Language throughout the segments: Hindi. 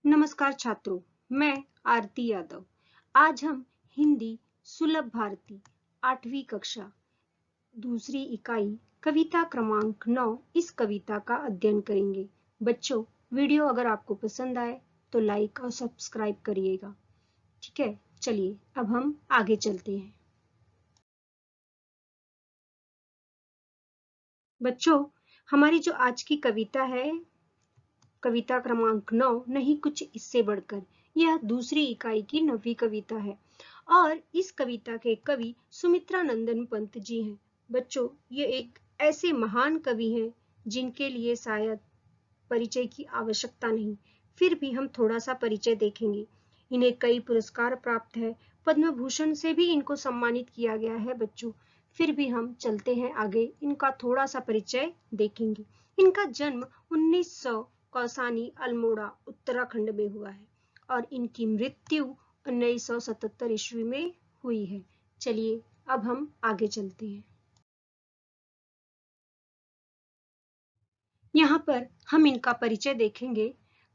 नमस्कार छात्रों, मैं आरती यादव। आज हम हिंदी सुलभ भारती 8वीं कक्षा दूसरी इकाई कविता क्रमांक 9 इस कविता का अध्ययन करेंगे। बच्चों, वीडियो अगर आपको पसंद आए तो लाइक और सब्सक्राइब करिएगा। ठीक है, चलिए अब हम आगे चलते हैं। बच्चों, हमारी जो आज की कविता है, कविता क्रमांक 9 नहीं कुछ इससे बढ़कर, यह दूसरी इकाई की 9वीं कविता है और इस कविता के कवि सुमित्रा नंदन पंत जी हैं। बच्चों, ये एक ऐसे महान कवि हैं जिनके लिए शायद परिचय की आवश्यकता नहीं, फिर भी हम थोड़ा सा परिचय देखेंगे। इन्हें कई पुरस्कार प्राप्त है, पद्म भूषण से भी इनको सम्मानित किया गया है। बच्चों, फिर भी हम चलते हैं आगे, इनका थोड़ा सा परिचय देखेंगे। इनका जन्म 1900 कौसानी अल्मोड़ा उत्तराखंड में हुआ है और इनकी मृत्यु 1977 ईस्वी में हुई है। चलिए अब हम आगे चलते हैं। यहाँ पर हम इनका परिचय देखेंगे।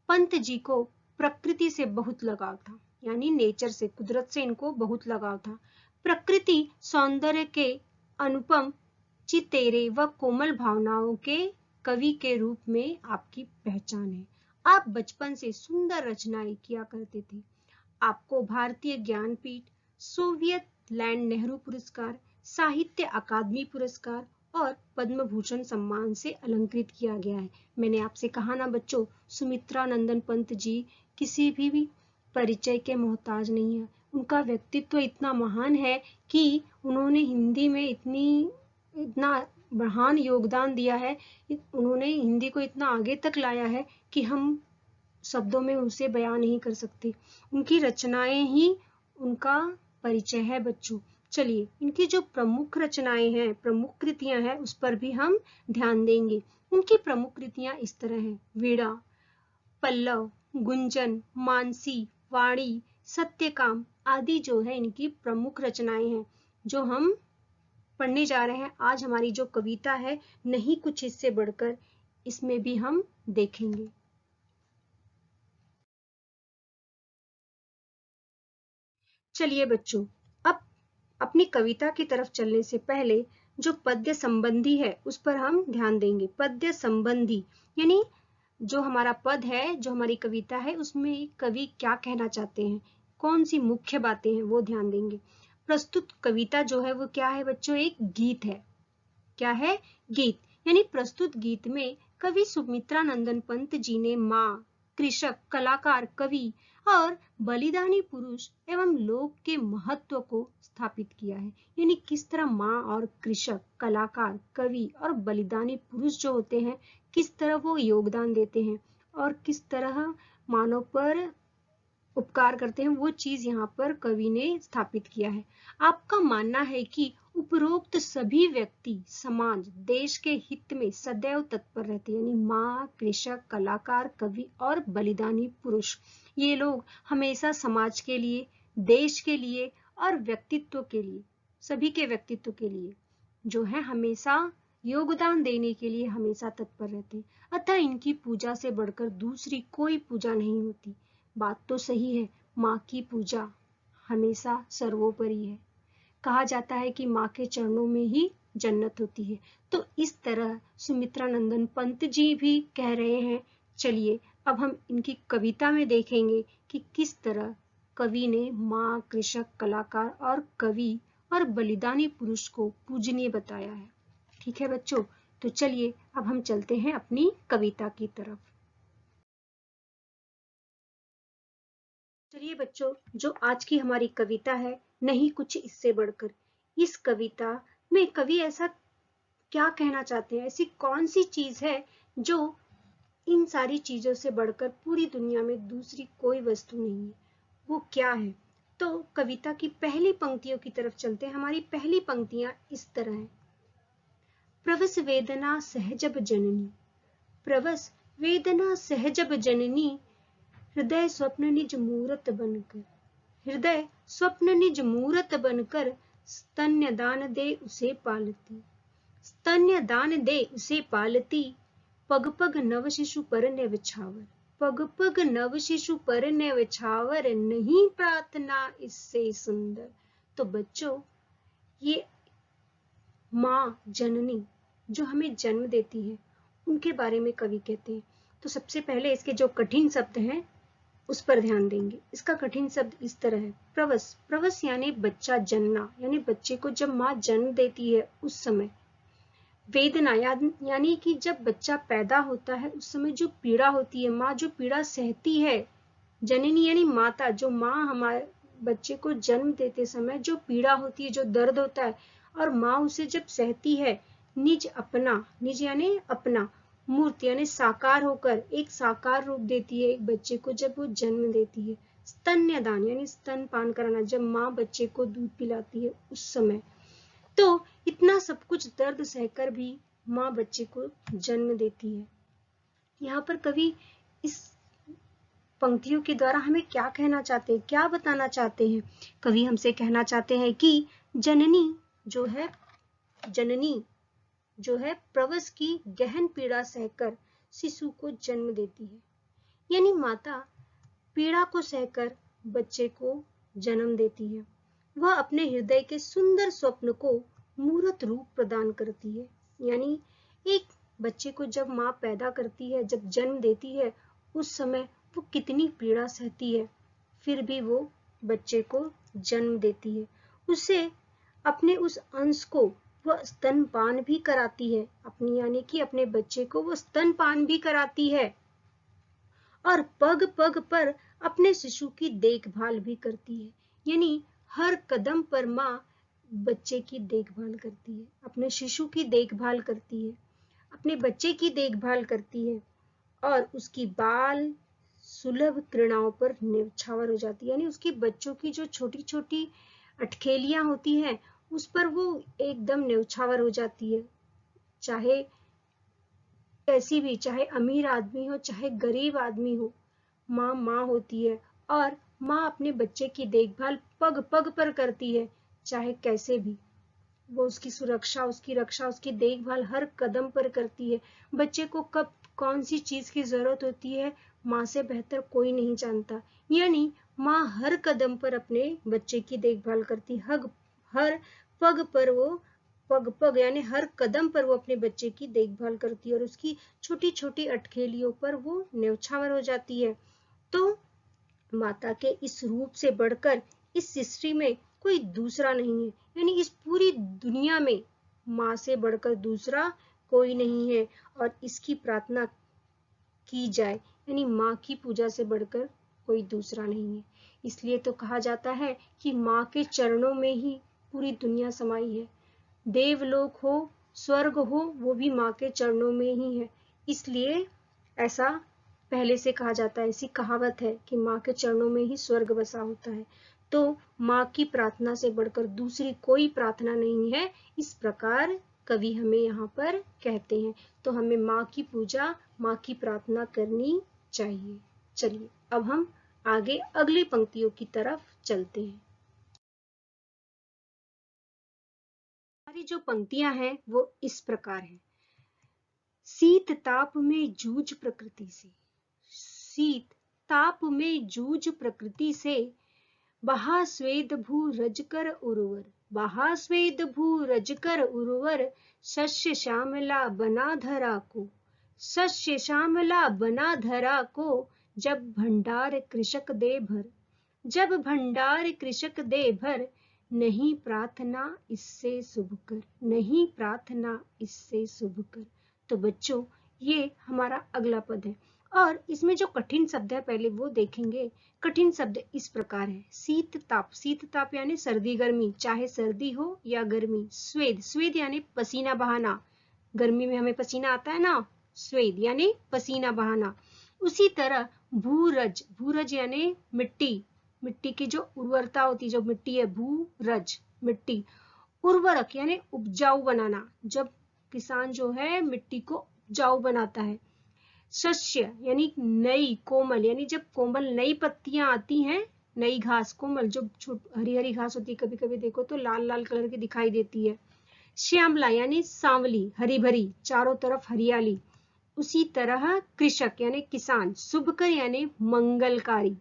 पंत जी को प्रकृति से बहुत लगाव था, यानी नेचर से, कुदरत से इनको बहुत लगाव था। प्रकृति सौंदर्य के अनुपम चितेरे व कोमल भावनाओं के कवि के रूप में आपकी पहचान है। आप बचपन से सुंदर रचनाएं किया करते थे। आपको भारतीय ज्ञानपीठ, सोवियत लैंड नेहरू पुरस्कार, साहित्य अकादमी पुरस्कार और पद्म भूषण सम्मान से अलंकृत किया गया है। मैंने आपसे कहा ना बच्चों, सुमित्रा नंदन पंत जी किसी भी परिचय के मोहताज नहीं है। उनका व्यक्तित्व इतना महान है कि उन्होंने हिंदी में इतना महान योगदान दिया है, उन्होंने हिंदी को इतना आगे तक लाया है कि हम शब्दों में उसे बयां नहीं कर सकते। उनकी रचनाएं ही उनका परिचय है। बच्चों, चलिए इनकी जो प्रमुख रचनाएं हैं, प्रमुख कृतियां हैं, उस पर भी हम ध्यान देंगे। उनकी प्रमुख कृतियां इस तरह हैं: वीणा, पल्लव, गुंजन, मानसी, वाणी, सत्यकाम आदि जो है इनकी प्रमुख रचनाएं हैं, जो हम पढ़ने जा रहे हैं। आज हमारी जो कविता है, नहीं कुछ इससे बढ़कर, इसमें भी हम देखेंगे। चलिए बच्चों, अब अपनी कविता की तरफ चलने से पहले जो पद्य संबंधी है उस पर हम ध्यान देंगे। पद्य संबंधी यानी जो हमारा पद है, जो हमारी कविता है, उसमें कवि क्या कहना चाहते हैं, कौन सी मुख्य बातें हैं, वो ध्यान देंगे। प्रस्तुत कविता जो है वो क्या है बच्चों? एक गीत है। क्या है? गीत। यानी प्रस्तुत गीत में कवि सुमित्रा नंदन पंत जी ने माँ, कृषक, कलाकार, कवि और बलिदानी पुरुष एवं लोक के महत्व को स्थापित किया है। यानी किस तरह माँ और कृषक, कलाकार, कवि और बलिदानी पुरुष जो होते हैं, किस तरह वो योगदान देते हैं और किस तरह मानव पर उपकार करते हैं, वो चीज यहाँ पर कवि ने स्थापित किया है। आपका मानना है कि उपरोक्त सभी व्यक्ति, समाज, देश के हित में सदैव तत्पर रहते हैं। यानी माँ, कृषक, कलाकार, कवि और बलिदानी पुरुष, ये लोग हमेशा समाज के लिए, देश के लिए और व्यक्तित्व के लिए, सभी के व्यक्तित्व के लिए जो है हमेशा योगदान देने के लिए हमेशा तत्पर रहते हैं। अतः इनकी पूजा से बढ़कर दूसरी कोई पूजा नहीं होती। बात तो सही है, माँ की पूजा हमेशा सर्वोपरि है। कहा जाता है कि माँ के चरणों में ही जन्नत होती है। तो इस तरह सुमित्रा नंदन पंत जी भी कह रहे हैं। चलिए अब हम इनकी कविता में देखेंगे कि किस तरह कवि ने माँ, कृषक, कलाकार और कवि और बलिदानी पुरुष को पूजनीय बताया है। ठीक है बच्चों, तो चलिए अब हम चलते हैं अपनी कविता की तरफ। चलिए बच्चों, जो आज की हमारी कविता है, नहीं कुछ इससे बढ़कर, इस कविता में कवि ऐसा क्या कहना चाहते हैं, ऐसी कौन सी चीज है जो इन सारी चीजों से बढ़कर पूरी दुनिया में दूसरी कोई वस्तु नहीं है, वो क्या है? तो कविता की पहली पंक्तियों की तरफ चलते हैं। हमारी पहली पंक्तियां इस तरह हैं: प्रवस वेदना सहजब जननी, प्रवस वेदना सहजब जननी, हृदय स्वप्न निज मूरत बनकर, हृदय स्वप्न निज मूरत बनकर, स्तन्य दान दे उसे पालती, स्तन्य दान दे उसे पालती, पग पग नव शिशु पर ने बिछावर, पग पग नव शिशु पर न्यौछावर, नहीं प्रार्थना इससे सुंदर। तो बच्चों, ये माँ जननी जो हमें जन्म देती है, उनके बारे में कवि कहते हैं। तो सबसे पहले इसके जो कठिन शब्द हैं उस पर ध्यान देंगे। इसका कठिन शब्द इस तरह है, प्रवस। प्रवस यानी बच्चा जन्मना, यानी बच्चे को जब माँ जन्म देती है उस समय। वेदना यानी कि जब बच्चा पैदा होता है उस समय जो पीड़ा होती है, माँ जो पीड़ा सहती है। जननी यानी माता, जो माँ हमारे बच्चे को जन्म देते समय जो पीड़ा होती है, जो दर्द होता है, और माँ उसे जब सहती है। निज अपना, निज यानी अपना, मूर्त यानी साकार होकर एक साकार रूप देती है एक बच्चे को जब वो जन्म देती है। स्तन्यदान यानी स्तनपान कराना, जब माँ बच्चे को दूध पिलाती है उस समय। तो इतना सब कुछ दर्द सहकर भी माँ बच्चे को जन्म देती है। यहाँ पर कवि इस पंक्तियों के द्वारा हमें क्या कहना चाहते हैं, क्या बताना चाहते हैं? कवि हमसे कहना चाहते हैं कि जननी जो है प्रवस की गहन पीड़ा सहकर शिशु को जन्म देती है। यानी माता पीड़ा को सहकर बच्चे को जन्म देती है। वह अपने हृदय के सुंदर स्वप्न को मूर्त रूप प्रदान करती है। यानी एक बच्चे को जब माँ पैदा करती है, जब जन्म देती है, उस समय वो कितनी पीड़ा सहती है, फिर भी वो बच्चे को जन्म देती है। उसे अपने उस अंश को वह स्तनपान भी कराती है, अपनी यानी कि अपने बच्चे को वो स्तनपान भी कराती है, और पग पग पर अपने शिशु की देखभाल भी करती है। यानी हर कदम पर माँ बच्चे की देखभाल करती है, अपने शिशु की देखभाल करती है, अपने बच्चे की देखभाल करती है, और उसकी बाल सुलभ किरणाओं पर न्यौछावर हो जाती है। यानी उसके बच्चों की जो छोटी छोटी अटखेलियां होती हैं उस पर वो एकदम न्यौछावर हो जाती है। चाहे कैसी भी, चाहे अमीर आदमी हो चाहे गरीब आदमी हो, माँ माँ होती है, और माँ अपने बच्चे की देखभाल पग पग पर करती है। चाहे कैसे भी वो उसकी सुरक्षा, उसकी रक्षा, उसकी देखभाल हर कदम पर करती है। बच्चे को कब कौन सी चीज की जरूरत होती है, माँ से बेहतर कोई नहीं जानता। यानी माँ हर कदम पर अपने बच्चे की देखभाल करती, हर पग पर वो पग यानी हर कदम पर वो अपने बच्चे की देखभाल करती है, और उसकी छोटी छोटी अटखेलियों पर वो न्यौछावर हो जाती है। तो माता के इस रूप से बढ़कर इस सृष्टि में कोई दूसरा नहीं है। यानी इस पूरी दुनिया में माँ से बढ़कर दूसरा कोई नहीं है, और इसकी प्रार्थना की जाए, यानी माँ की पूजा से बढ़कर कोई दूसरा नहीं है। इसलिए तो कहा जाता है कि माँ के चरणों में ही पूरी दुनिया समाई है। देवलोक हो, स्वर्ग हो, वो भी माँ के चरणों में ही है। इसलिए ऐसा पहले से कहा जाता है, ऐसी कहावत है कि माँ के चरणों में ही स्वर्ग बसा होता है। तो माँ की प्रार्थना से बढ़कर दूसरी कोई प्रार्थना नहीं है, इस प्रकार कवि हमें यहाँ पर कहते हैं। तो हमें माँ की पूजा, माँ की प्रार्थना करनी चाहिए। चलिए अब हम आगे अगली पंक्तियों की तरफ चलते हैं। हमारी जो पंक्तियां हैं वो इस प्रकार हैं। शीत ताप में जूझ प्रकृति से, शीत ताप में जूझ प्रकृति से, बहा स्वेद भू रजकर उर्वर, बहा स्वेद भू रजकर उर्वर, शस्य श्यामला बना धरा को, शस्य श्यामला बना धरा को, जब भंडार कृषक दे भर, जब भंडार कृषक दे भर, नहीं प्रार्थना इससे शुभ कर, नहीं प्रार्थना इससे शुभ कर। तो बच्चों, ये हमारा अगला पद है, और इसमें जो कठिन शब्द है पहले वो देखेंगे। कठिन शब्द इस प्रकार है। शीत ताप, शीत ताप यानी सर्दी गर्मी, चाहे सर्दी हो या गर्मी। स्वेद, स्वेद यानी पसीना बहाना, गर्मी में हमें पसीना आता है ना, स्वेद यानी पसीना बहाना। उसी तरह भूरज, भूरज यानी मिट्टी, मिट्टी की जो उर्वरता होती है, जो मिट्टी है, भूरज मिट्टी। उर्वरक यानी उपजाऊ बनाना, जब किसान जो है मिट्टी को उपजाऊ बनाता है। शस्य यानी नई, कोमल यानी जब कोमल नई पत्तियां आती हैं, नई घास, कोमल जो हरी हरी घास होती है, कभी कभी देखो तो लाल लाल कलर की दिखाई देती है। श्यामला यानी सांवली, हरी भरी, चारों तरफ हरियाली। उसी तरह कृषक यानी किसान, शुभकर यानी मंगलकारी,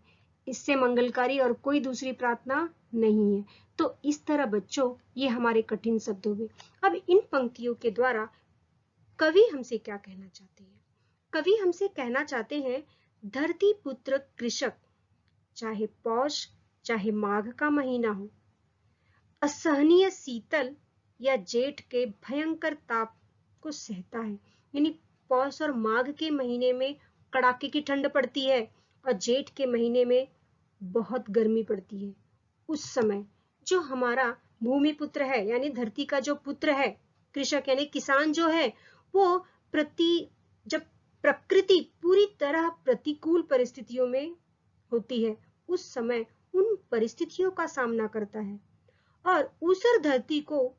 इससे मंगलकारी और कोई दूसरी प्रार्थना नहीं है। तो इस तरह बच्चों ये हमारे कठिन शब्द हुए। अब इन पंक्तियों के द्वारा कवि हमसे क्या कहना चाहते हैं? कवि हमसे कहना चाहते हैं, धरती पुत्र कृषक चाहे पौष चाहे माघ का महीना हो, असहनीय शीतल या जेठ के भयंकर ताप को सहता है। यानी पौष और माघ के महीने में कड़ाके की ठंड पड़ती है और जेठ के महीने में बहुत गर्मी पड़ती है। उस समय जो हमारा भूमि पुत्र है यानी धरती का जो पुत्र है, कृषक यानी किसान जो है, वो जब प्रकृति पूरी तरह प्रतिकूल परिस्थितियों में होती है, उस समय उन परिस्थितियों का सामना करता है और ऊसर धरती को,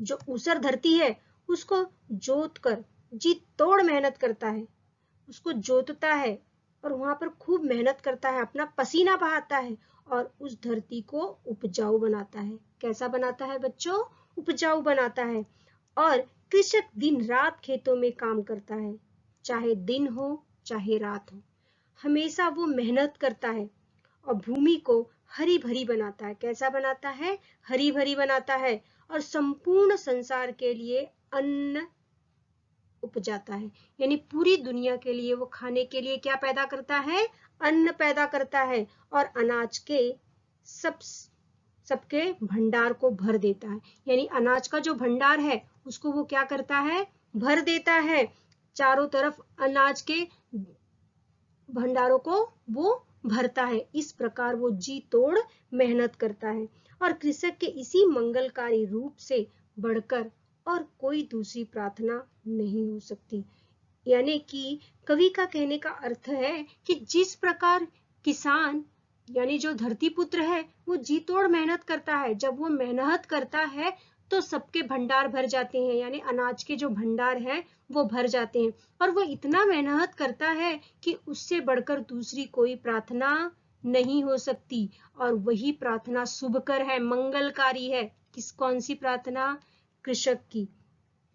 जो ऊसर धरती है, उसको जोत कर जी तोड़ मेहनत करता है, उसको जोतता है और वहां पर खूब मेहनत करता है, अपना पसीना बहाता है और उस धरती को उपजाऊ बनाता है। कैसा बनाता है बच्चों? उपजाऊ बनाता है। और कृषक दिन रात खेतों में काम करता है, चाहे दिन हो चाहे रात हो, हमेशा वो मेहनत करता है और भूमि को हरी भरी बनाता है। कैसा बनाता है? हरी भरी बनाता है और संपूर्ण संसार के लिए अन्न उपजाता है। यानी पूरी दुनिया के लिए वो खाने के लिए क्या पैदा करता है? अन्न पैदा करता है और अनाज के सबके भंडार को भर देता है। यानी अनाज का जो भंडार है उसको वो क्या करता है? भर देता है। चारों तरफ अनाज के भंडारों को वो भरता है। इस प्रकार वो जी तोड़ मेहनत करता है और कृषक के इसी मंगलकारी रूप से बढ़कर और कोई दूसरी प्रार्थना नहीं हो सकती। यानी कि कवि का कहने का अर्थ है कि जिस प्रकार किसान यानी जो धरती पुत्र है वो जी तोड़ मेहनत करता है, जब वो मेहनत करता है तो सबके भंडार भर जाते हैं, यानी अनाज के जो भंडार है वो भर जाते हैं और वो इतना मेहनत करता है कि उससे बढ़कर दूसरी कोई प्रार्थना नहीं हो सकती। और वही प्रार्थना शुभकर है, मंगलकारी है। कौन सी प्रार्थना? कृषक की।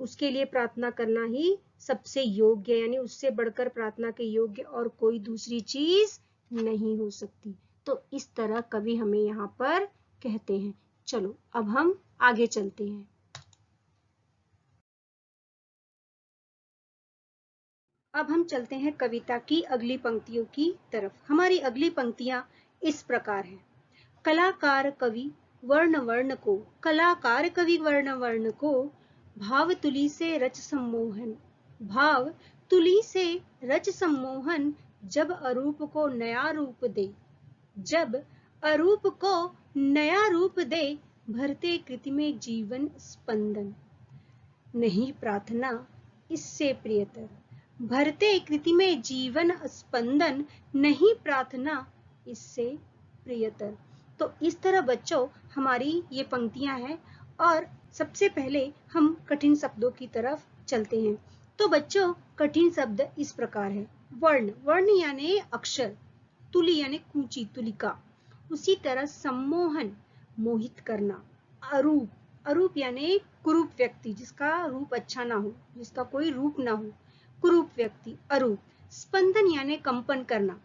उसके लिए प्रार्थना करना ही सबसे योग्य, यानी उससे बढ़कर प्रार्थना के योग्य और कोई दूसरी चीज नहीं हो सकती। तो इस तरह कवि हमें यहाँ पर कहते हैं। चलो अब हम आगे चलते हैं। अब हम चलते हैं कविता की अगली पंक्तियों की तरफ। हमारी अगली पंक्तियां इस प्रकार हैं। कलाकार कवि वर्ण वर्ण को, कलाकार कवि वर्ण वर्ण को भाव तुली से रच सम्मोहन, भाव तुली से रच सम्मोहन, जब अरूप को नया रूप दे, जब अरूप को नया रूप दे, भरते कृति में जीवन स्पंदन। नहीं प्रार्थना इससे प्रियतर, भरते कृति में जीवन स्पंदन, नहीं प्रार्थना इससे प्रियतर। तो इस तरह बच्चों हमारी ये पंक्तियां हैं और सबसे पहले हम कठिन शब्दों की तरफ चलते हैं। तो बच्चों कठिन शब्द इस प्रकार है। वर्ण, वर्ण यानी अक्षर, तुली यानी कूची, तुलिका, उसी तरह सम्मोहन मोहित करना, अरूप, अरूप यानी कुरूप व्यक्ति, जिसका रूप अच्छा ना हो, जिसका कोई रूप ना हो, कुरूप व्यक्ति अरूप, स्पंदन यानी कंपन करना,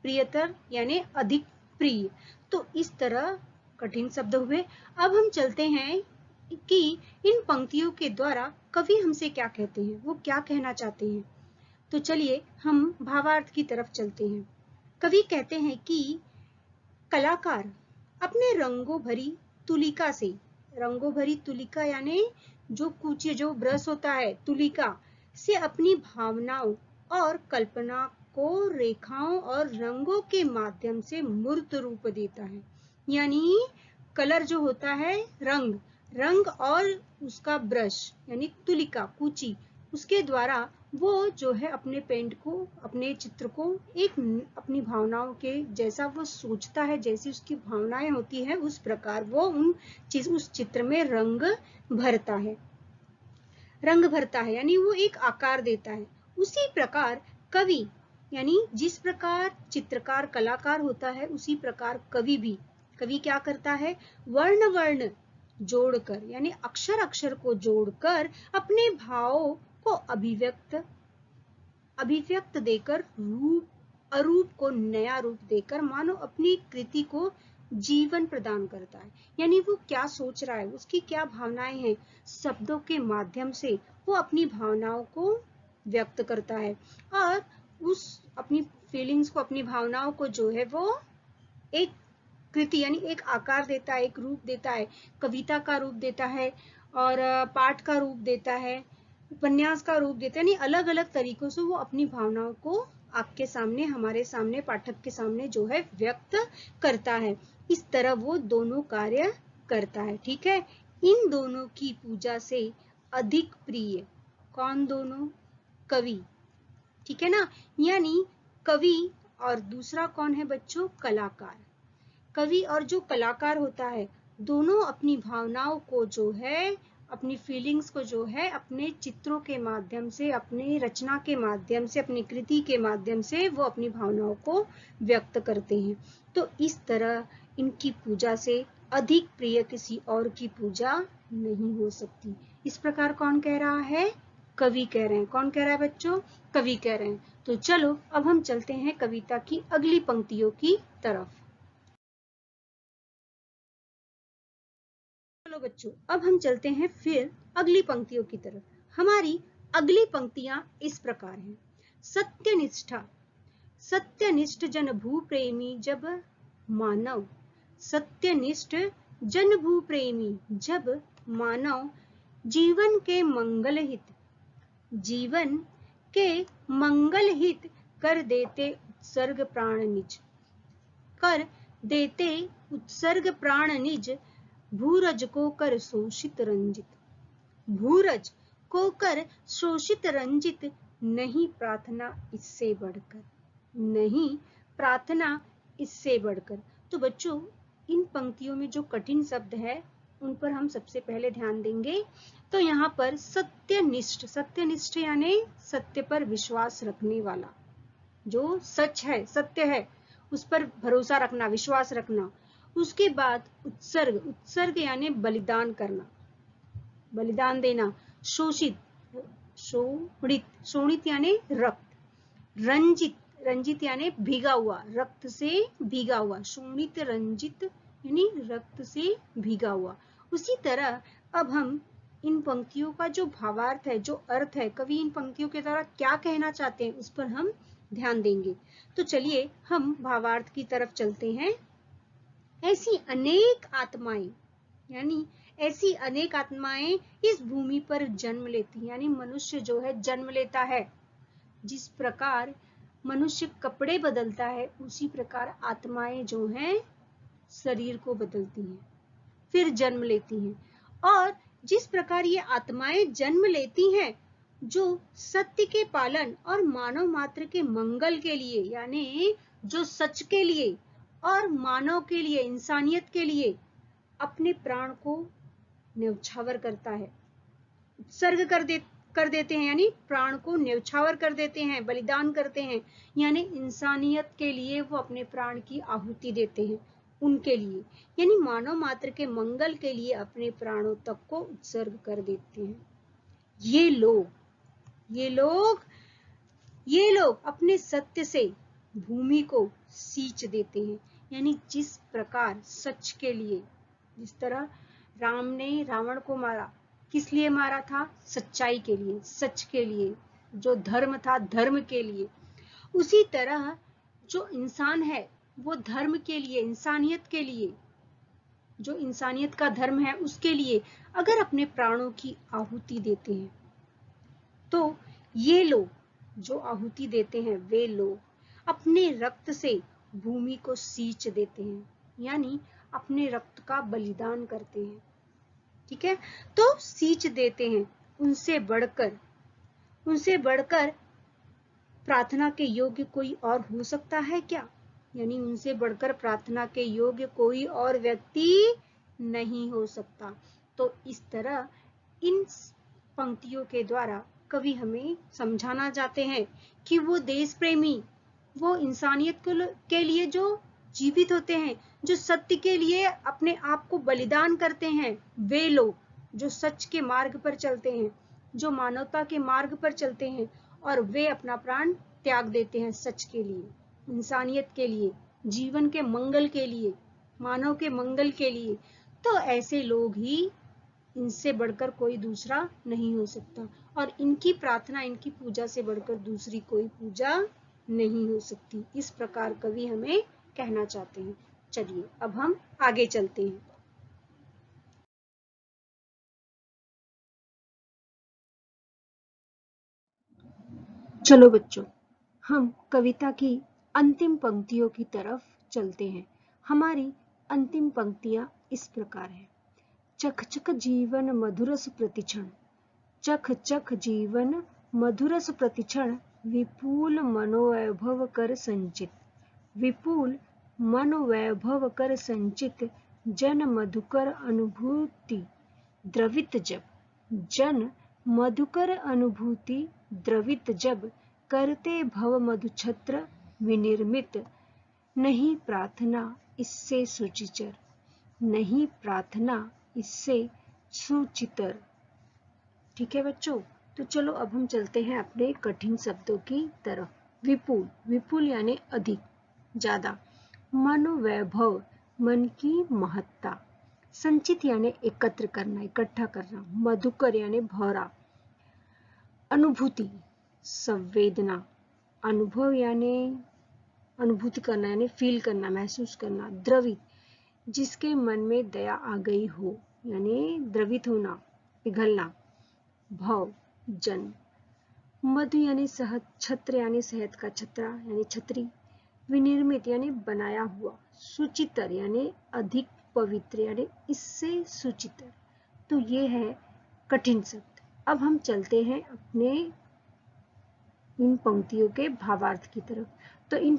प्रियतर यानी अधिक प्रिय। तो इस तरह कठिन शब्द हुए। अब हम चलते हैं कि इन पंक्तियों के द्वारा कवि हमसे क्या कहते हैं, वो क्या कहना चाहते हैं। तो चलिए हम भावार्थ की तरफ चलते हैं। कवि कहते हैं कि कलाकार अपने रंगों भरी तुलिका से, रंगों भरी तुलिका यानी जो कूचे, जो ब्रश होता है, तुलिका से अपनी भावनाओं और कल्पना को रेखाओं और रंगों के माध्यम से मूर्त रूप देता है। यानी कलर जो होता है, रंग, रंग और उसका ब्रश यानी तुलिका, कूची, उसके द्वारा वो जो है अपने पेंट को, अपने चित्र को एक अपनी भावनाओं के जैसा वो सोचता है, जैसी उसकी भावनाएं होती है, उस प्रकार वो उस चित्र में रंग भरता है, रंग भरता है, यानी वो एक आकार देता है। उसी प्रकार कवि, यानी जिस प्रकार चित्रकार कलाकार होता है, उसी प्रकार कवि भी, कवि क्या करता है? वर्ण वर्ण जोड़कर, यानी अक्षर अक्षर को जोड़कर अपने भावों को अभिव्यक्त अभिव्यक्त देकर अरूप को नया रूप देकर मानो अपनी कृति को जीवन प्रदान करता है। यानी वो क्या सोच रहा है, उसकी क्या भावनाएं हैं, शब्दों के माध्यम से वो अपनी भावनाओं को व्यक्त करता है और उस अपनी फीलिंग्स को, अपनी भावनाओं को जो है वो एक कृति यानी एक आकार देता है, एक रूप देता है, कविता का रूप देता है और पाठ का रूप देता है, उपन्यास का रूप देता है। यानी अलग अलग तरीकों से वो अपनी भावनाओं को आपके सामने, हमारे सामने, पाठक के सामने जो है व्यक्त करता है। इस तरह वो दोनों कार्य करता है। ठीक है, इन दोनों की पूजा से अधिक प्रिय कौन दोनों? कवि। ठीक है ना, यानी कवि और दूसरा कौन है बच्चों? कलाकार। कवि और जो कलाकार होता है दोनों अपनी भावनाओं को जो है, अपनी फीलिंग्स को जो है अपने चित्रों के माध्यम से, अपनी रचना के माध्यम से, अपनी कृति के माध्यम से वो अपनी भावनाओं को व्यक्त करते हैं। तो इस तरह इनकी पूजा से अधिक प्रिय किसी और की पूजा नहीं हो सकती। इस प्रकार कौन कह रहा है? कवि कह रहे हैं। कौन कह रहा है बच्चों? कवि कह रहे हैं। तो चलो अब हम चलते हैं कविता की अगली पंक्तियों की तरफ। चलो बच्चों, अब हम चलते हैं फिर अगली पंक्तियों की तरफ। हमारी अगली पंक्तियां इस प्रकार हैं। सत्यनिष्ठा, सत्यनिष्ठ जन भू प्रेमी जब मानव, सत्यनिष्ठ जन भू प्रेमी जब मानव जीवन के मंगल हित, जीवन के मंगल हित कर देते उत्सर्ग प्राण निज, कर देते उत्सर्ग प्राण निज, भूरज को कर शोषित रंजित, भूरज को कर शोषित रंजित, नहीं प्रार्थना इससे बढ़कर, नहीं प्रार्थना इससे बढ़कर। तो बच्चों इन पंक्तियों में जो कठिन शब्द है उन पर हम सबसे पहले ध्यान देंगे। तो यहाँ पर सत्यनिष्ठ, सत्यनिष्ठ यानी सत्य पर विश्वास रखने वाला, जो सच है, सत्य है, उस पर भरोसा रखना, विश्वास रखना। उसके बाद उत्सर्ग, उत्सर्ग यानी बलिदान करना, बलिदान देना। शोषित, शोणित, शोणित यानी रक्त। रंजित, रंजित यानी भीगा हुआ, रक्त से भीगा हुआ। शोणित रंजित यानी रक्त से भीगा हुआ। उसी तरह अब हम इन पंक्तियों का जो भावार्थ है, जो अर्थ है, कवि इन पंक्तियों के द्वारा क्या कहना चाहते हैं उस पर हम ध्यान देंगे। तो चलिए हम भावार्थ की तरफ चलते हैं। ऐसी अनेक आत्माएं, यानी ऐसी अनेक आत्माएं इस भूमि पर जन्म लेती, यानी मनुष्य जो है जन्म लेता है। जिस प्रकार मनुष्य कपड़े बदलता है उसी प्रकार आत्माएं जो हैं शरीर को बदलती हैं, फिर जन्म लेती हैं। और जिस प्रकार ये आत्माएं जन्म लेती हैं, जो सत्य के पालन और मानव मात्र के मंगल के लिए, यानी जो सच के लिए और मानव के लिए, इंसानियत के लिए अपने प्राण को न्यौछावर करता है, उत्सर्ग कर देते हैं, यानी प्राण को न्यौछावर कर देते हैं, बलिदान करते हैं, यानी इंसानियत के लिए वो अपने प्राण की आहुति देते हैं, उनके लिए, यानी मानव मात्र के मंगल के लिए अपने प्राणों तक को उत्सर्ग कर देते हैं। ये लोग अपने सत्य से भूमि को सींच देते हैं, यानी जिस प्रकार सच के लिए, जिस तरह राम ने रावण को मारा, किस लिए मारा था? सच्चाई के लिए, सच के लिए, जो धर्म था धर्म के लिए। उसी तरह जो इंसान है वो धर्म के लिए, इंसानियत के लिए, जो इंसानियत का धर्म है उसके लिए अगर अपने प्राणों की आहुति देते हैं, तो ये लोग जो आहुति देते हैं वे लोग अपने रक्त से भूमि को सींच देते हैं, यानी अपने रक्त का बलिदान करते हैं। ठीक है, तो सींच देते हैं। उनसे बढ़कर प्रार्थना के योग्य कोई और हो सकता है क्या? यानी उनसे बढ़कर प्रार्थना के योग्य कोई और व्यक्ति नहीं हो सकता। तो इस तरह इन पंक्तियों के द्वारा कवि हमें समझाना चाहते हैं कि वो देश प्रेमी, वो इंसानियत के लिए जो जीवित होते हैं, जो सत्य के लिए अपने आप को बलिदान करते हैं, वे लोग जो सच के मार्ग पर चलते हैं, जो मानवता के मार्ग पर चलते हैं, और वे अपना प्राण त्याग देते हैं सच के लिए, इंसानियत के लिए, जीवन के मंगल के लिए, मानव के मंगल के लिए। तो ऐसे लोग ही, इनसे बढ़कर कोई दूसरा नहीं हो सकता, और इनकी प्रार्थना, इनकी पूजा से बढ़कर दूसरी कोई पूजा नहीं हो सकती। इस प्रकार कवि हमें कहना चाहते हैं। चलिए अब हम आगे चलते हैं। चलो बच्चों, हम कविता की अंतिम पंक्तियों की तरफ चलते हैं। हमारी अंतिम पंक्तियां इस प्रकार हैं। चख चख जीवन मधुरस प्रतिक्षण, चख चख जीवन मधुरस प्रतिक्षण, विपुल मनोवैभव कर संचित, विपुल मनोवैभव कर संचित, जन मधुकर अनुभूति द्रवित जब, जन मधुकर अनुभूति द्रवित जब, करते भव मधुछत्र विनिर्मित, नहीं प्रार्थना इससे सुचिचर, नहीं प्रार्थना इससे सुचितर। ठीक है बच्चों, तो चलो अब हम चलते हैं अपने कठिन शब्दों की तरफ। विपुल, विपुल यानी अधिक, ज्यादा। मनोवैभव, मन की महत्ता। संचित यानी एकत्र करना, इकट्ठा करना। मधुकर यानी भौरा। अनुभूति, संवेदना। अनुभव यानी अनुभूति करना, यानी फील करना, महसूस करना। द्रवित, जिसके मन में दया आ गई हो, यानी द्रवित होना, पिघलना। भव, जन्म। मधु यानी शहद, छत्र यानी शहद का छत्रा यानी छतरी। विनिर्मित यानी बनाया हुआ। सुचितर यानी अधिक पवित्र, यानी इससे सुचितर। तो ये है कठिन शब्द। अब हम चलते हैं अपने इन पंक्तियों के भावार्थ की तरफ। तो इन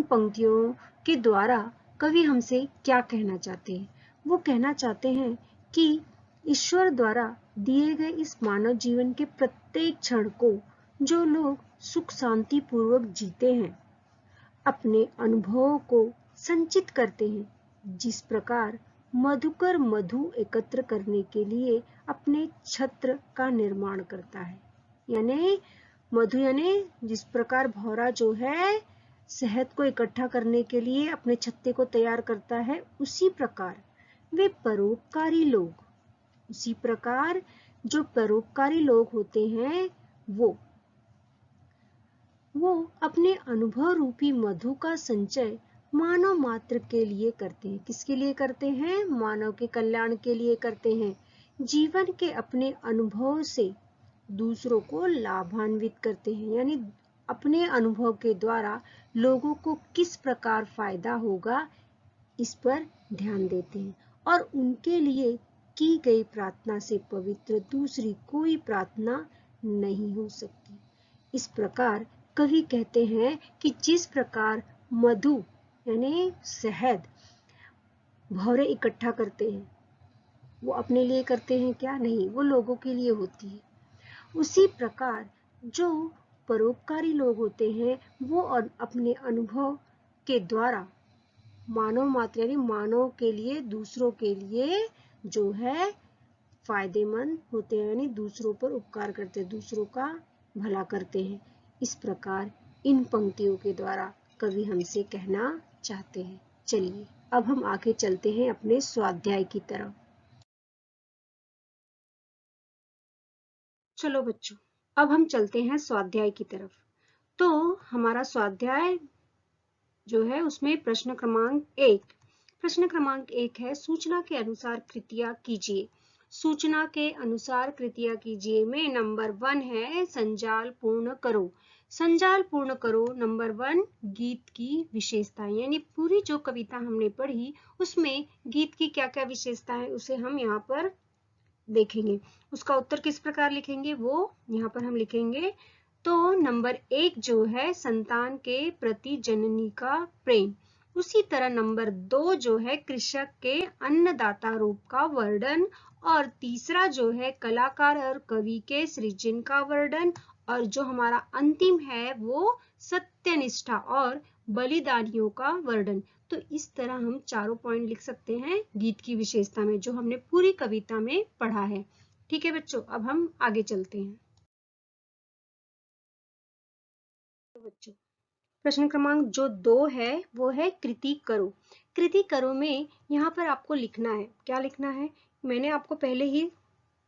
पंक्तियों के द्वारा कवि हमसे क्या कहना चाहते हैं? वो कहना चाहते हैं कि ईश्वर द्वारा दिए गए इस मानव जीवन के प्रत्येक क्षण को जो लोग सुख शांति पूर्वक जीते हैं, अपने अनुभवों को संचित करते हैं, जिस प्रकार मधुकर मधु एकत्र करने के लिए अपने छत्र का निर्माण करता है, यानी मधु यानी जिस प्रकार भौरा जो है शहद को इकट्ठा करने के लिए अपने छत्ते को तैयार करता है, उसी प्रकार वे परोपकारी लोग, उसी प्रकार जो परोपकारी लोग होते हैं वो अपने अनुभव रूपी मधु का संचय मानव मात्र के लिए करते हैं। किसके लिए करते हैं? मानव के कल्याण के लिए करते हैं। जीवन के अपने अनुभव से दूसरों को लाभान्वित करते हैं, यानी अपने अनुभव के द्वारा लोगों को किस प्रकार फायदा होगा इस पर ध्यान देते हैं, और उनके लिए की गई प्रार्थना से पवित्र दूसरी कोई प्रार्थना नहीं हो सकती। इस प्रकार कवि कहते हैं कि जिस प्रकार मधु यानी शहद भौरे इकट्ठा करते हैं, वो अपने लिए करते हैं क्या? नहीं, वो लोगों के लिए होती है। उसी प्रकार जो परोपकारी लोग होते हैं वो अपने अनुभव के द्वारा मानव मात्र यानी मानव के लिए, दूसरों के लिए जो है फायदेमंद होते हैं, यानी दूसरों पर उपकार करते हैं, दूसरों का भला करते हैं। इस प्रकार इन पंक्तियों के द्वारा कवि हमसे कहना चाहते हैं। चलिए अब हम आगे चलते हैं अपने स्वाध्याय की तरफ। चलो बच्चों, अब हम चलते हैं स्वाध्याय की तरफ। तो हमारा स्वाध्याय जो है उसमें प्रश्न क्रमांक एक है, सूचना के अनुसार कृतियां कीजिए। सूचना के अनुसार कृतियां कीजिए में नंबर 1 है संजाल पूर्ण करो। संजाल पूर्ण करो नंबर 1, गीत की विशेषताएं, यानी पूरी जो कविता हमने पढ़ी उसमें गीत की क्या क्या विशेषता है उसे हम यहाँ पर देखेंगे। उसका उत्तर किस प्रकार लिखेंगे वो यहाँ पर हम लिखेंगे। तो नंबर 1 जो है संतान के प्रति जननी का प्रेम। उसी तरह नंबर 2 जो है कृषक के अन्नदाता रूप का वर्णन, और तीसरा जो है कलाकार और कवि के सृजन का वर्णन, और जो हमारा अंतिम है वो सत्यनिष्ठा और बलिदानियों का वर्णन। तो इस तरह हम चारों पॉइंट लिख सकते हैं गीत की विशेषता में, जो हमने पूरी कविता में पढ़ा है। ठीक है बच्चों, अब हम आगे चलते हैं। बच्चों प्रश्न क्रमांक जो 2 है वो है कृति करो। कृति करो में यहाँ पर आपको लिखना है, क्या लिखना है? मैंने आपको पहले ही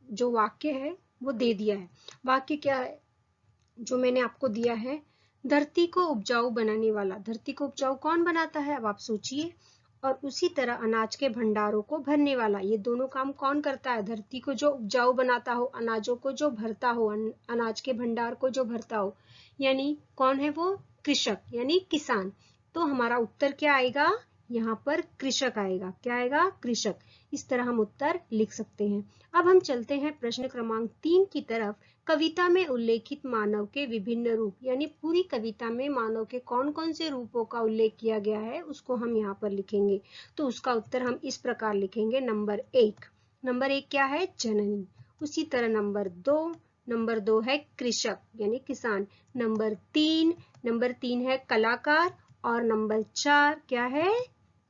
जो वाक्य है वो दे दिया है। वाक्य क्या है जो मैंने आपको दिया है? धरती को उपजाऊ बनाने वाला। धरती को उपजाऊ कौन बनाता है, अब आप सोचिए। और उसी तरह अनाज के भंडारों को भरने वाला। ये दोनों काम कौन करता है? धरती को जो उपजाऊ बनाता हो, अनाजों को जो भरता हो, अनाज के भंडार को जो भरता हो, यानी कौन है वो? कृषक यानी किसान। तो हमारा उत्तर क्या आएगा? यहाँ पर कृषक आएगा। क्या आएगा? कृषक। इस तरह हम उत्तर लिख सकते हैं। अब हम चलते हैं प्रश्न क्रमांक 3 की तरफ। कविता में उल्लेखित मानव के विभिन्न रूप, यानी पूरी कविता में मानव के कौन कौन से रूपों का उल्लेख किया गया है उसको हम यहाँ पर लिखेंगे। तो उसका उत्तर हम इस प्रकार लिखेंगे। नंबर 1 क्या है? जननी। उसी तरह नंबर 2 है कृषक यानी किसान। नंबर 3 है कलाकार। और नंबर 4 क्या है?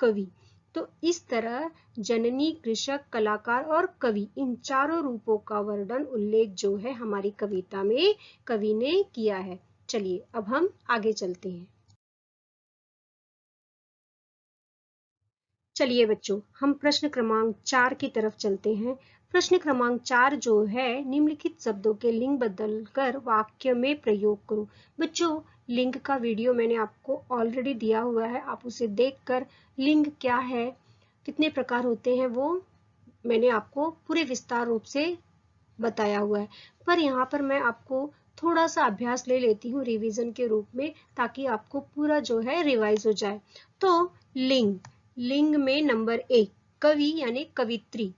कवि। तो इस तरह जननी, कृषक, कलाकार और कवि, इन चारों रूपों का वर्णन, उल्लेख जो है हमारी कविता में कवि ने किया है। चलिए अब हम आगे चलते हैं। चलिए बच्चों हम प्रश्न क्रमांक 4 की तरफ चलते हैं। प्रश्न क्रमांक 4 जो है, निम्नलिखित शब्दों के लिंग बदलकर वाक्य में प्रयोग करो। बच्चों लिंग का वीडियो मैंने आपको ऑलरेडी दिया हुआ है, आप उसे देखकर लिंग क्या है, कितने प्रकार होते हैं, वो मैंने आपको पूरे विस्तार रूप से बताया हुआ है। पर यहाँ पर मैं आपको थोड़ा सा अभ्यास ले लेती हूँ रिवीजन के रूप में, ताकि आपको पूरा जो है रिवाइज हो जाए। तो लिंग में नंबर 1 कवि यानी कवित्री।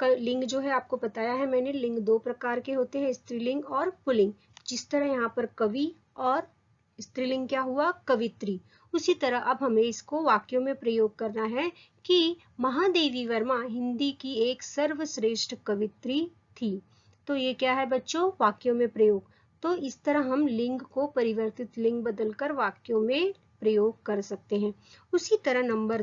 लिंग जो है आपको बताया है मैंने, लिंग 2 प्रकार के होते हैं, स्त्रीलिंग और पुल्लिंग। जिस तरह यहाँ पर कवि और स्त्रीलिंग क्या हुआ? कवित्री। उसी तरह अब हमें इसको वाक्यों में प्रयोग करना है कि महादेवी वर्मा हिंदी की एक सर्वश्रेष्ठ कवित्री थी। तो ये क्या है बच्चों? वाक्यों में प्रयोग। तो इस तरह हम लिंग को परिवर्तित लिंग बदलकर वाक्यों में प्रयोग कर सकते हैं। उसी तरह नंबर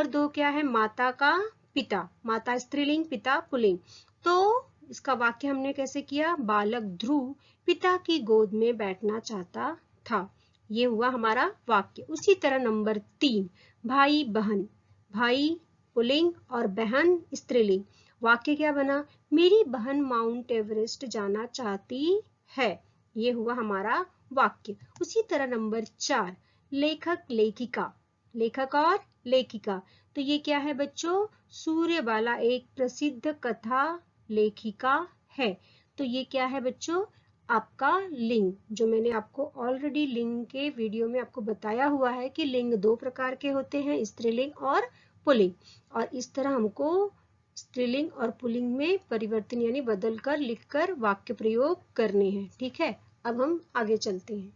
2 क्या है? माता का पिता। माता स्त्रीलिंग, पिता पुल्लिंग। तो इसका वाक्य हमने कैसे किया? बालक ध्रुव पिता की गोद में बैठना चाहता था। ये हुआ हमारा वाक्य। उसी तरह नंबर 3 भाई बहन। भाई पुल्लिंग और बहन स्त्रीलिंग। वाक्य क्या बना? मेरी बहन माउंट एवरेस्ट जाना चाहती है। ये हुआ हमारा वाक्य। उसी तरह नंबर 4 लेखक लेखिका। लेखक और लेखिका। तो ये क्या है बच्चों? सूर्यबाला एक प्रसिद्ध कथा लेखिका है। तो ये क्या है बच्चों? आपका लिंग, जो मैंने आपको ऑलरेडी लिंग के वीडियो में आपको बताया हुआ है कि लिंग 2 प्रकार के होते हैं, स्त्रीलिंग और पुल्लिंग। और इस तरह हमको स्त्रीलिंग और पुल्लिंग में परिवर्तन यानी बदलकर लिखकर वाक्य प्रयोग करने हैं। ठीक है, अब हम आगे चलते हैं।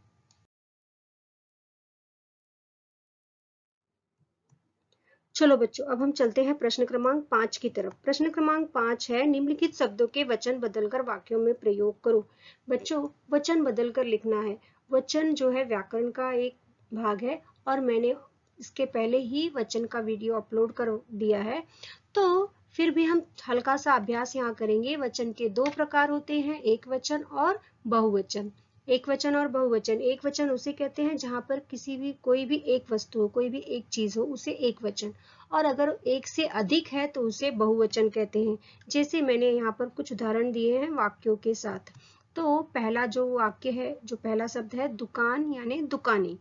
चलो बच्चों अब हम चलते हैं प्रश्न क्रमांक 5 की तरफ। प्रश्न क्रमांक 5 है, निम्नलिखित शब्दों के वचन बदलकर वाक्यों में प्रयोग करो। बच्चों वचन बदलकर लिखना है। वचन जो है व्याकरण का एक भाग है और मैंने इसके पहले ही वचन का वीडियो अपलोड कर दिया है। तो फिर भी हम हल्का सा अभ्यास यहाँ करेंगे। वचन के 2 प्रकार होते हैं, एक वचन और बहुवचन। एक वचन और बहुवचन। एक वचन उसे कहते हैं जहां पर कोई भी एक वस्तु हो, कोई भी एक चीज हो, उसे एक वचन। और अगर एक से अधिक है तो उसे बहुवचन कहते हैं। जैसे मैंने यहाँ पर कुछ उदाहरण दिए हैं वाक्यों के साथ। तो पहला जो वाक्य है, जो पहला शब्द है दुकान यानी दुकानें।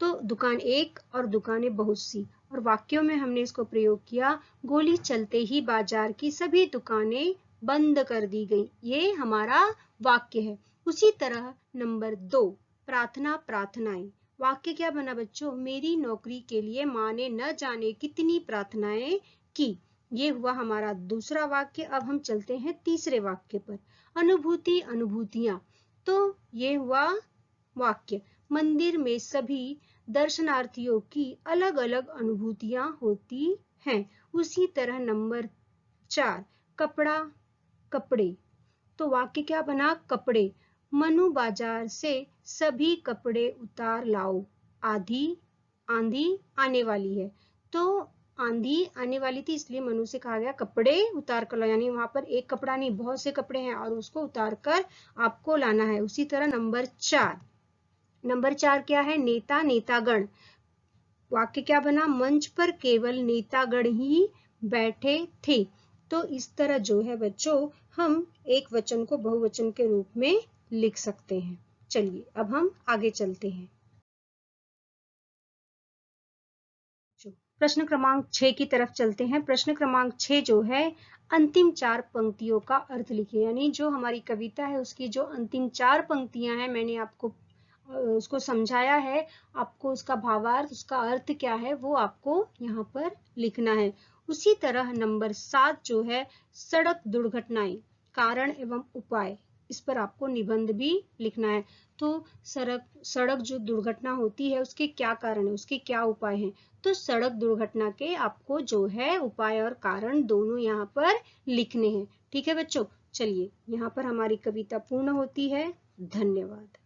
तो दुकान एक और दुकानें बहुत सी। और वाक्यों में हमने इसको प्रयोग किया, गोली चलते ही बाजार की सभी दुकानें बंद कर दी गई। ये हमारा वाक्य है। उसी तरह नंबर 2 प्रार्थना प्रार्थनाएं। वाक्य क्या बना बच्चों? मेरी नौकरी के लिए माँ ने न जाने कितनी प्रार्थनाएं की। ये हुआ हमारा दूसरा वाक्य। अब हम चलते हैं तीसरे वाक्य पर, अनुभूति अनुभूतियां। तो ये हुआ वाक्य। मंदिर में सभी दर्शनार्थियों की अलग अलग अनुभूतियां होती हैं। उसी तरह नंबर 4 कपड़ा कपड़े। तो वाक्य क्या बना? कपड़े। मनु बाजार से सभी कपड़े उतार लाओ, आंधी आने वाली है। तो आंधी आने वाली थी इसलिए मनु से कहा गया कपड़े उतार कर लाओ, यानी वहां पर एक कपड़ा नहीं बहुत से कपड़े हैं और उसको उतार कर आपको लाना है। उसी तरह नंबर 4 नंबर 4 क्या है, नेता नेतागण। वाक्य क्या बना, मंच पर केवल नेतागण ही बैठे थे। तो इस तरह जो है बच्चों हम एक वचन को बहुवचन के रूप में लिख सकते हैं। चलिए अब हम आगे चलते हैं। प्रश्न क्रमांक 6 की तरफ चलते हैं। प्रश्न क्रमांक 6 जो है, अंतिम 4 पंक्तियों का अर्थ लिखिए। यानी जो हमारी कविता है उसकी जो अंतिम 4 पंक्तियां हैं, मैंने आपको उसको समझाया है, आपको उसका भावार्थ, उसका अर्थ क्या है वो आपको यहाँ पर लिखना है। उसी तरह नंबर 7 जो है, सड़क दुर्घटनाएं, कारण एवं उपाय, इस पर आपको निबंध भी लिखना है। तो सड़क जो दुर्घटना होती है उसके क्या कारण है, उसके क्या उपाय हैं। तो सड़क दुर्घटना के आपको जो है उपाय और कारण दोनों यहाँ पर लिखने हैं। ठीक है बच्चों, चलिए यहाँ पर हमारी कविता पूर्ण होती है। धन्यवाद।